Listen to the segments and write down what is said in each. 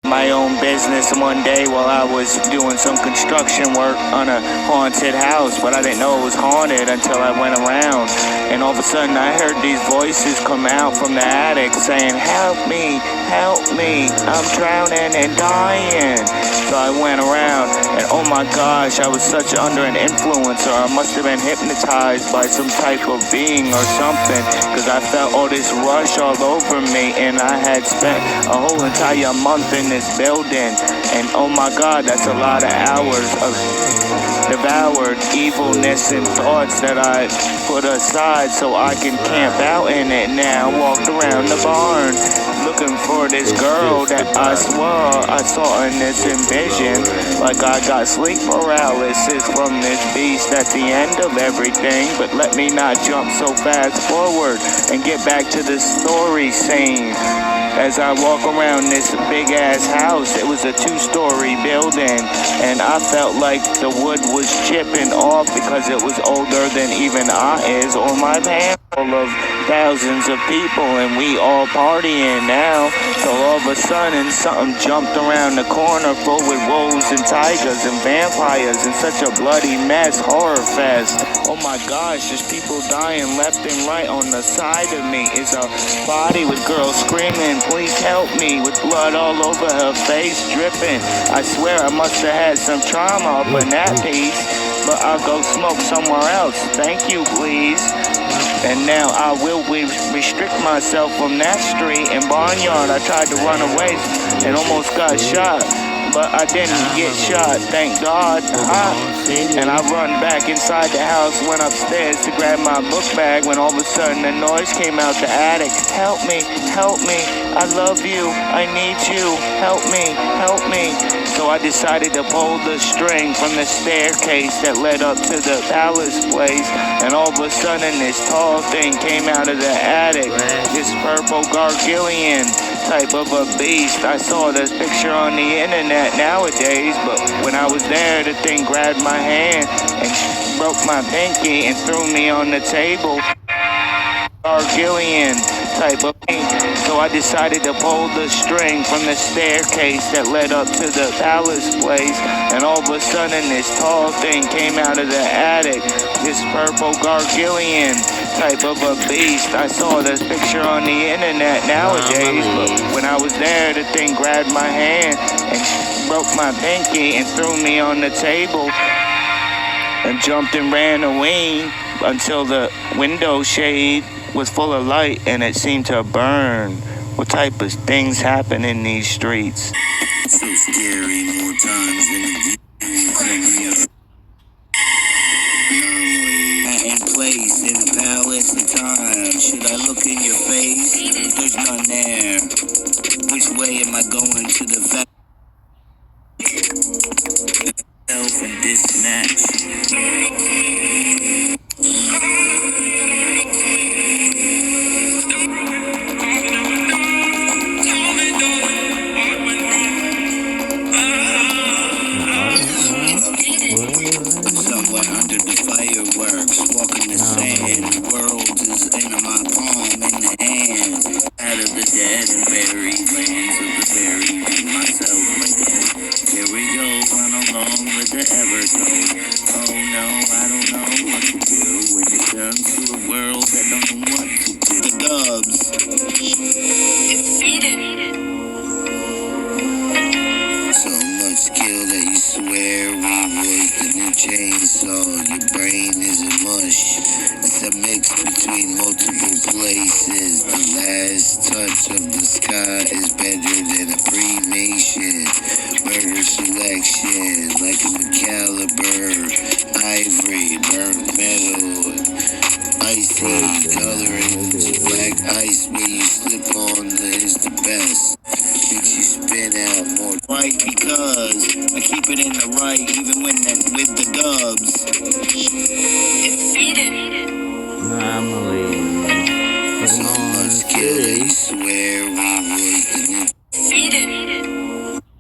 my own business one day while I was doing some construction work on a haunted house, but I didn't know it was haunted until I went around. And all of a sudden I heard these voices come out from the attic saying, help me, I'm drowning and dying. So I went around and oh my gosh, I was such under an influence, or I must have been hypnotized by some type of being or something, because I felt all this rush all over me, and I had spent a whole entire month in this building, and oh my god, that's a lot of hours of devoured evilness and thoughts that I put aside so I can camp out in it now. Walked around the barn looking for this girl that I saw in this envision, like I got sleep paralysis from this beast at the end of everything. But let me not jump so fast forward and get back to the story scene. As I walk around this big ass house, it was a 2-story building, and I felt like the wood was chipping off because it was older than even I is, or my pants full of thousands of people, and we all partying now. So all of a sudden something jumped around the corner full with wolves and tigers and vampires and such a bloody mess, horror fest. Oh my gosh, there's people dying left and right. On the side of me is a body with girls screaming, please help me, with blood all over her face dripping. I swear I must have had some trauma up in that piece, but I'll go smoke somewhere else. Thank you, please. And now I will restrict myself from that street and barnyard. I tried to run away and almost got shot, but I didn't get shot, thank God. And I run back inside the house, went upstairs to grab my book bag, when all of a sudden a noise came out the attic. Help me, I love you, I need you, help me. So I decided to pull the string from the staircase that led up to the palace place, and all of a sudden this tall thing came out of the attic, this purple gargullian type of a beast. I saw this picture on the internet nowadays, but when I was there, the thing grabbed my hand and broke my pinky and threw me on the table. Gargullian type of thing. So I decided to pull the string from the staircase that led up to the palace place, and all of a sudden this tall thing came out of the attic, this purple gargullian type of a beast. I saw this picture on the internet nowadays, but when I was there, the thing grabbed my hand and broke my pinky and threw me on the table and jumped and ran away until the window shade was full of light and it seemed to burn. What type of things happen in these streets? So scary, more times than a in place, in a palace of time. Should I look in your face? There's none there. Which way am I going to the fact? Self and dismatch. Somewhere under the fireworks, walking the sand. The world is in my palm, in the hand. Out of the dead and buried lands of the buried. Myself, my dead. Here we go, run along with the ever-told. Oh no, I don't know what to do when it comes to a world that don't know what to do. The dubs. So much skill that you swear we was the new chainsaw. Your brain is a mush. It's a mix between multiple places. The last touch of the sky is better than a cremation. Murder selection, like a caliber, ivory, burnt metal, icy colorings, black ice where you slip on is the best. Makes you spin out more right because I keep it in the right even when with the dubs. Anomalies. So much skill that you swear we was the new.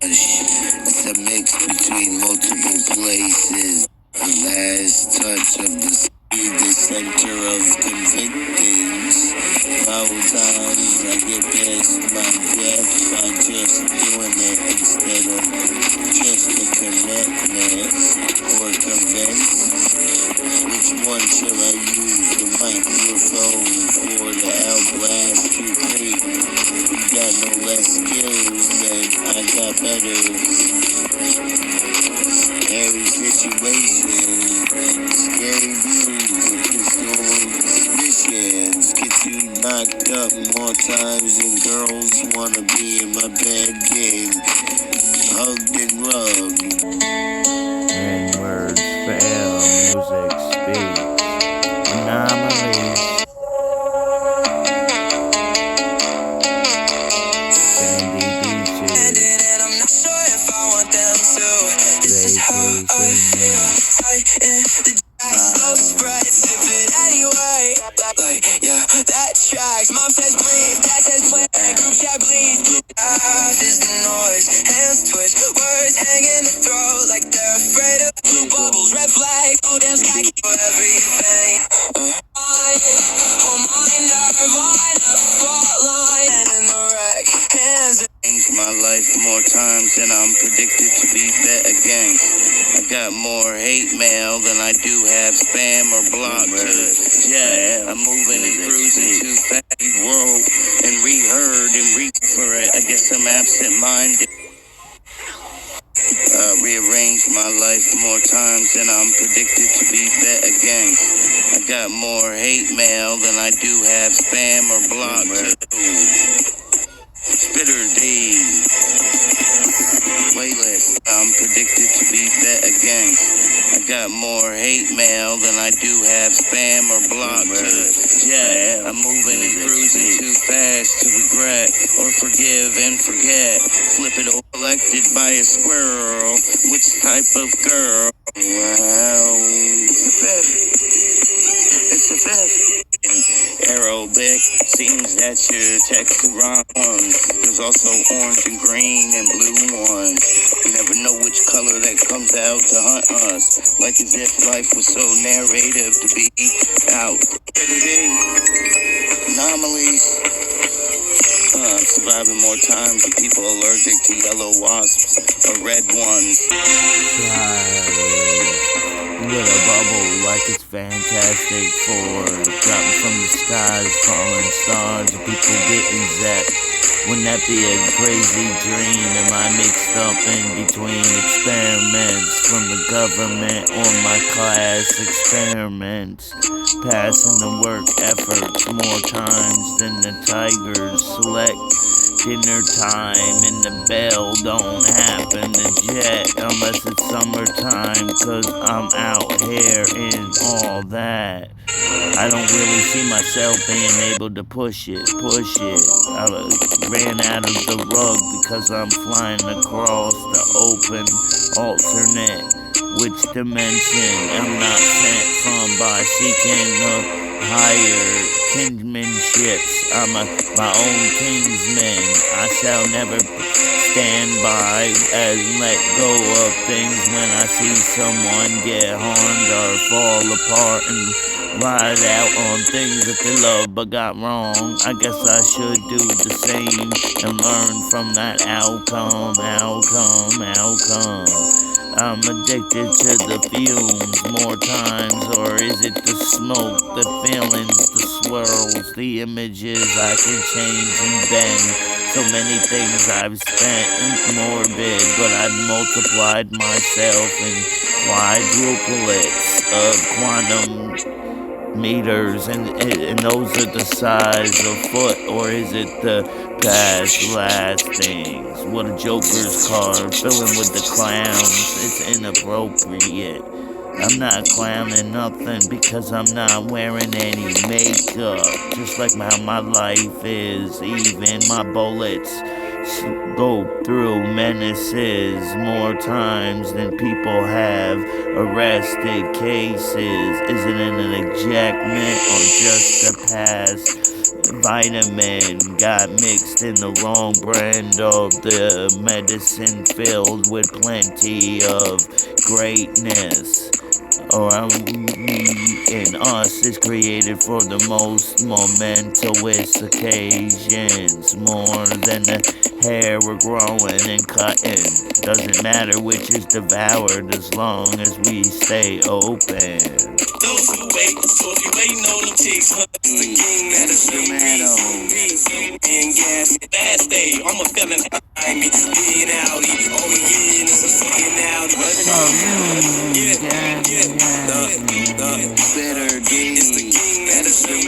It's a mix between multiple places. The last touch of the center of convictions. All times I get past my death by just doing it. just to connect or convince. Which one shall I use? The microphone or the Outlast 2 You got no less skills, then I got better. Scary situation, scary views, pistol missions. Get you knocked up more times than girls wanna be in my bed game. Hugged and rubbed. And words fail, music speaks. Anomalies. Sandy beaches. And I'm not sure if I want them to. This is how I feel. Tight in the slow spread, sip it anyway. Like, yeah, that tracks. Mom says breathe, dad says play. Group chat bleeds. Is the noise, hands twitch, words hang in the throat like they're afraid of blue bubbles, red flag, oh damn sky for everything. Hold my nerve on the fault line and in the wreck, hands. Changed my life more times than I'm predicted to be bet against. I got more hate mail than I do have spam or block to the jet. I'm moving and cruising too fast. Whoa, and reheard and reach for it. I guess I'm absent-minded. Rearranged my life more times than I'm predicted to be bet against. I got more hate mail than I do have spam or block to Spitter D playlist. I'm predicted to be bet against. I got more hate mail than I do have spam or block to the jet. I'm moving and cruising too fast to regret or forgive and forget. Flip it or elected by a squirrel. Which type of girl? Well, it's the fifth. It's the fifth. Aerobic, seems that your text the wrong ones. There's also orange and green and blue ones. You never know which color that comes out to hunt us. Like as if life was so narrative to be out. Anomalies. Surviving more times than people allergic to yellow wasps or red ones. With a bubble like it's fantastic for dropping from the skies, falling stars, people getting zapped. Wouldn't that be a crazy dream? Am I mixed up in between experiments from the government or my class experiments? Passing the work efforts more times than the tigers select. Dinner time and the bell don't happen to jet unless it's summertime, 'cause I'm out here in all that. I don't really see myself being able to push it. I ran out of the rug because I'm flying across the open alternate. Which dimension I'm not sent from by seeking the higher kinsmanships. I'm my own kingsman. I shall never stand by and let go of things when I see someone get harmed or fall apart and ride out on things that they love but got wrong. I guess I should do the same and learn from that outcome. I'm addicted to the fumes more times, or is it the smoke, the feelings, the swirls, the images I can change and bend? So many things I've spent morbid, but I've multiplied myself in quadruplets of quantum meters, and those are the size of foot, or is it the past last things? What a Joker's card, filling with the clowns, it's inappropriate. I'm not clowning nothing because I'm not wearing any makeup. Just like how my life is, even my bullets go through menaces more times than people have arrested cases. Is it an ejectment or just a past? Vitamin got mixed in the wrong brand of the medicine filled with plenty of greatness. Or me and us is created for the most momentous occasions, more than the hair we're growing and cutting. Doesn't matter which is devoured as long as we stay open. Those who wait, so if you waiting on them ticks, it's the king that is and gas, that day, I'm a felon behind me, being outy, all we getting is a fucking outy. Bitter D, it's the king that is Twin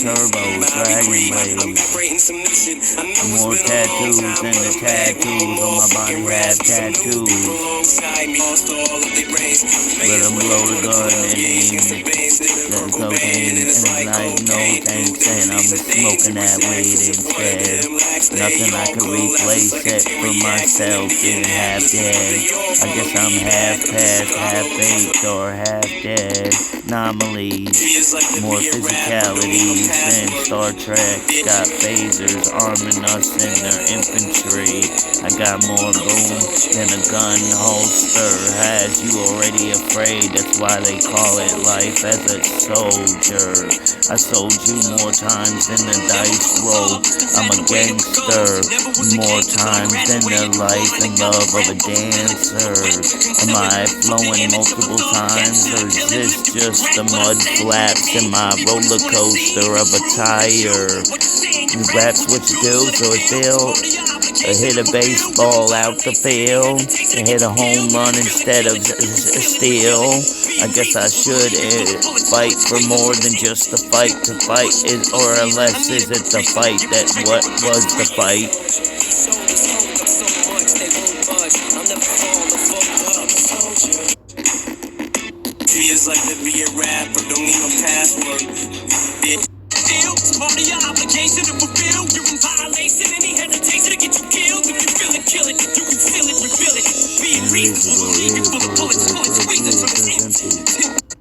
Turbo, Dragon Blade. More tattoos than the tattoos on my body have tattoos. Let them blow the gun and aim. Let cocaine and like no thanks, and I'm smoking that weed instead. Nothing I could replace it for myself, being half dead. I guess I'm half past, half baked, or half dead. Anomalies, more physicalities than Star Trek. Got phasers arming us in their infantry. I got more boom than a gun holster has you already afraid. That's why they call it life as a soldier. I sold you more times than the dice roll. I'm a gangster more times than the life and love of a dancer. Am I flowing multiple times, or is this just the mud flaps in my roller coaster of a tire? That's what you do, so it feels. Hit a baseball out the field and hit a home run instead of steal. I guess I should fight for more than just the fight to fight, or unless is it the fight that what was the fight? It's like to be a rapper, don't need no password. Still, part of your obligation to fulfill. You're in violation, any hesitation to get you killed. If you feel it, kill it. You can feel it, reveal it. Being reasonable, leave it full of bullets, reasons from the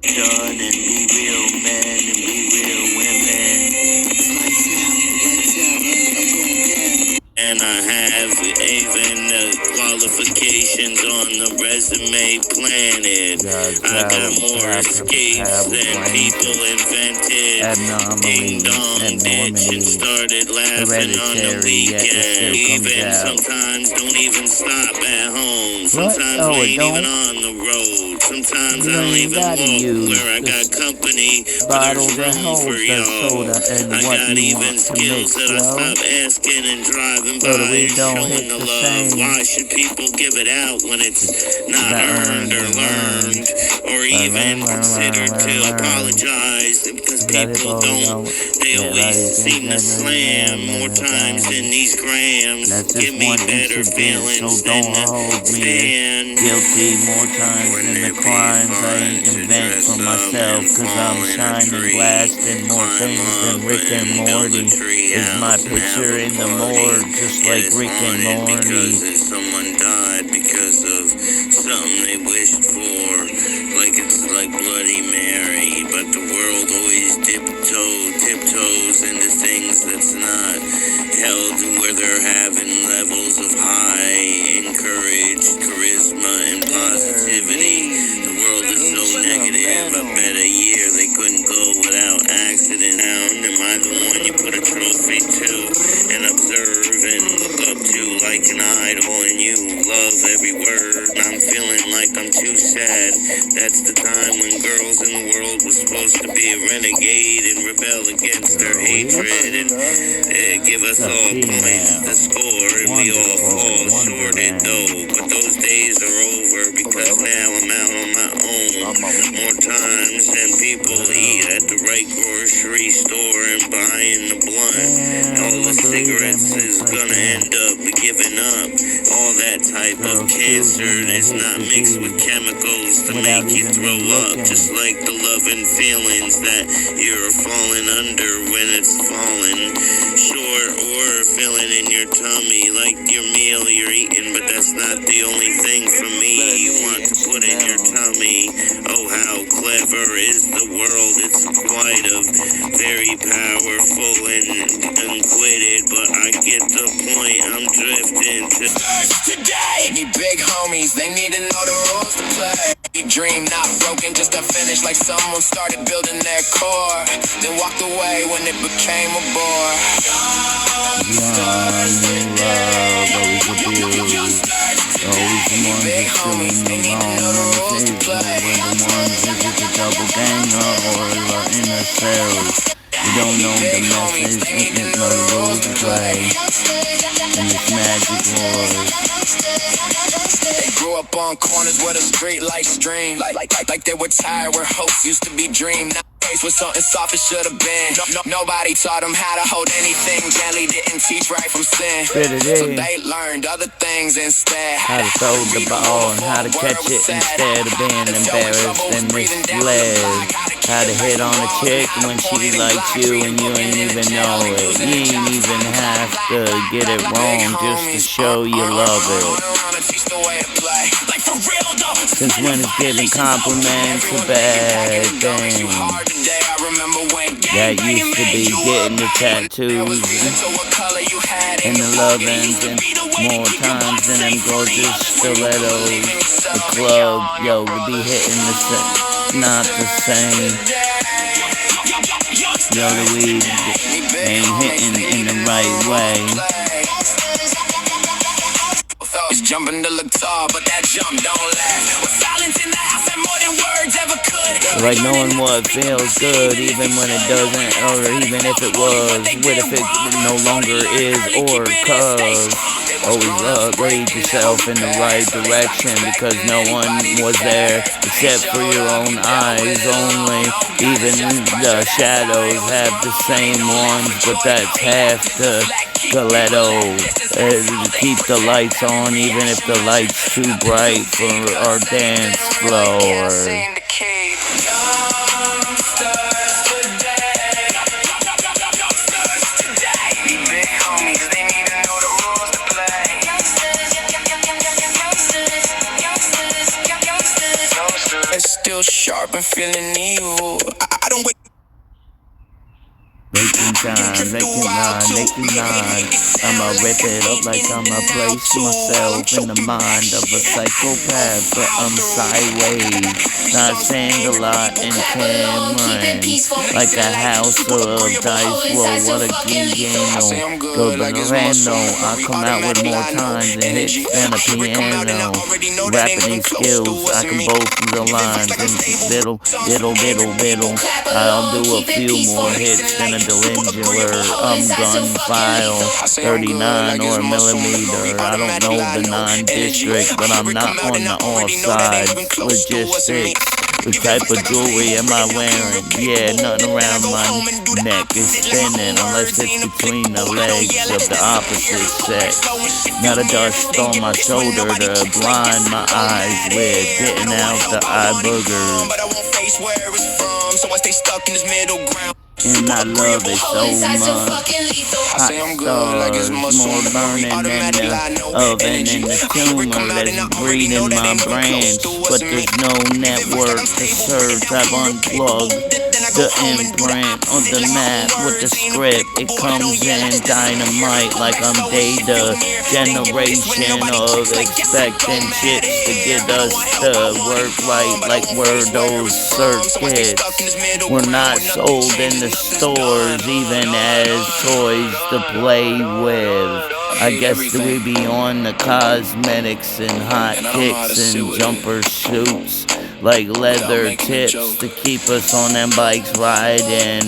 Done and be real men and be real women. And I have even the qualifications on the resume planet. I got more escapes than people invented. Ding dong, bitch, and started laughing on the weekend. Even sometimes don't even stop at home. Sometimes we ain't even on the road. Sometimes I don't even walk where I got company. Bottles that hold the soda and what you want to mix, well. I stop asking and driving by and showing the love. Why should people give it out when it's not earned or learned or even considered to apologize? Because people don't, they always seem to slam more times than these grams. Give me better feelings than the stand. Guilty more times than the crimes I ain't invent for myself, cause I'm shining, blasting more things than Rick and Morty. Is my picture in the morgue just like Rick and Morty? Someone died because of something they wished for, like it's like Bloody Mary, but the world always tiptoes into things that's not held, where they're having levels of high encouraged charisma and positivity. The world is so negative. I bet a year they couldn't go without accident. Am I the one you put a trophy to and observe and look up to like an idol, and you love every word? I'm feeling like I'm too sad. That's the time when girls in the world were supposed to be a renegade and rebel against their hatred and give us all points to score, and we all fall shorted though. But those days are over, because now I'm out on my own more times than people eat at the right grocery store and buying the blunt. All the cigarettes is gonna end up giving up. All that type of cancer is not mixed with chemicals to make you throw up, just like the love and feelings that you're falling under when it's falling short, or feeling in your tummy like your meal you're eating, but that's not the only thing for me you want to put in your tummy. Oh, how clever is the world. It's quite a very powerful and unquitted, but I get the point. I'm drifting to today. Any big homies, they need to know the rules to play. dream, not broken, just a finish. Like someone started building their core, then walked away when it became a bore. Always abused. Always the ones that feeling alone. On the table, we're the ones that get the double ganger or are in a cell. You don't know the message, you didn't know the rules to play in this magic world. They grew up on corners where the street lights stream, like they were tired where hopes used to be dreamed. Now faced with something soft it should have been. Nobody taught them how to hold anything gently, didn't teach right from sin. So they learned other things instead. How to throw the ball and how to catch it instead of being embarrassed and misled. How to hit on a chick when she likes you and you ain't even know it. You ain't even have to get it wrong just to show you love it. Since when is giving compliments a bad thing? That used to be getting the tattoos and the lovins and more times than them gorgeous stilettos. The club, yo, to be hitting not the same. Yo, the weed ain't hitting in the right way. It's jumping to look tall, but that jump don't last. With silence in the house and more than words ever could. Like knowing what feels good, even when it doesn't, or even if it was. What if it no longer is, or cause? Always lead yourself in the right direction, because no one was there except for your own eyes only. Even the shadows have the same ones, but that's half the Galletto. Keep the lights on, even if the light's too bright for our dance floor. Still sharp and feeling evil. I don't wait. They can nod. I'ma rip it up like I'ma place myself in the mind of a psychopath, but I'm sideways. Not saying a lot in Cameron, like a house of dice roll. What a game, go Rando. I come out with more time than hits than a piano. Rapping skills, I can both the lines and diddle. I'll do a few more hits than a Dillinger, gun file, 39 or a millimeter. I don't know the 9 district, but I'm not on the offside. Logistics. What type of jewelry am I wearing? Yeah, nothing around my neck is spinning unless it's between the legs of the opposite sex. Not a dust on my shoulder to blind my eyes with, getting out the eye boogers. And I love it so much. Hot stars, more burning than the oven and the tumor that's breeding my branch. But there's no network to search. I've unplugged the imprint on the map with the script. It comes in dynamite like I'm data. Generation of expecting shit to get us to work right like we're those circuits. We're not sold in the stores even as toys to play with. I guess we be on the cosmetics and hot kicks and jumper suits like leather tips to keep us on them bikes riding.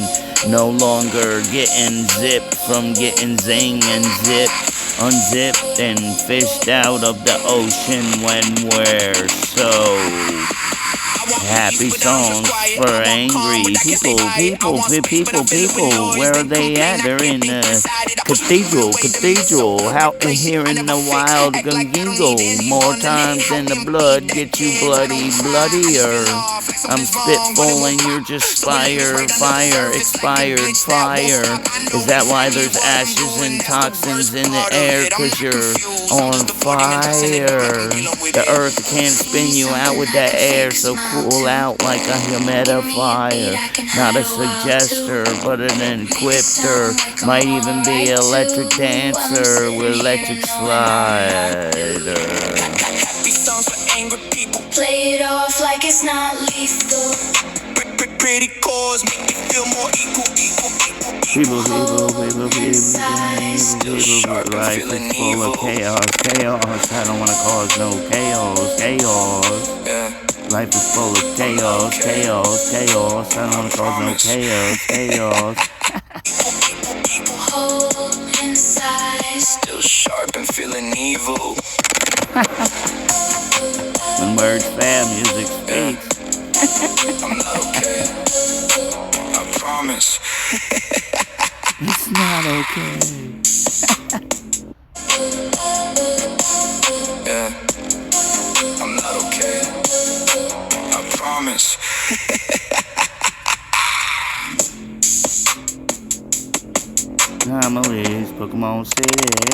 No longer getting zipped from getting zing and zipped, unzipped and fished out of the ocean when we're so happy songs for angry people. Where are they at? They're in the cathedral, out here in the wild gungingle. More times than the blood get you bloodier. I'm spitballing, you're just expired fire. Is that why there's ashes and toxins in the air? 'Cause you're on fire. The earth can't spin you out with that air, so cool out like a humidifier. Not a suggester, but an equipter. Might even be electric dancer with electric slider. songs for angry people. Play it off like it's not lethal. Pretty chords make me feel more equal. People, life is full of chaos. I don't want to cause no chaos. Life is full of chaos. I don't want to cause no chaos. Whole inside. Still sharp and feeling evil. When words fail, music speaks. I'm not okay. I promise. It's not okay. Yeah. I'm not okay. I promise. Anomalies, Pokémon City.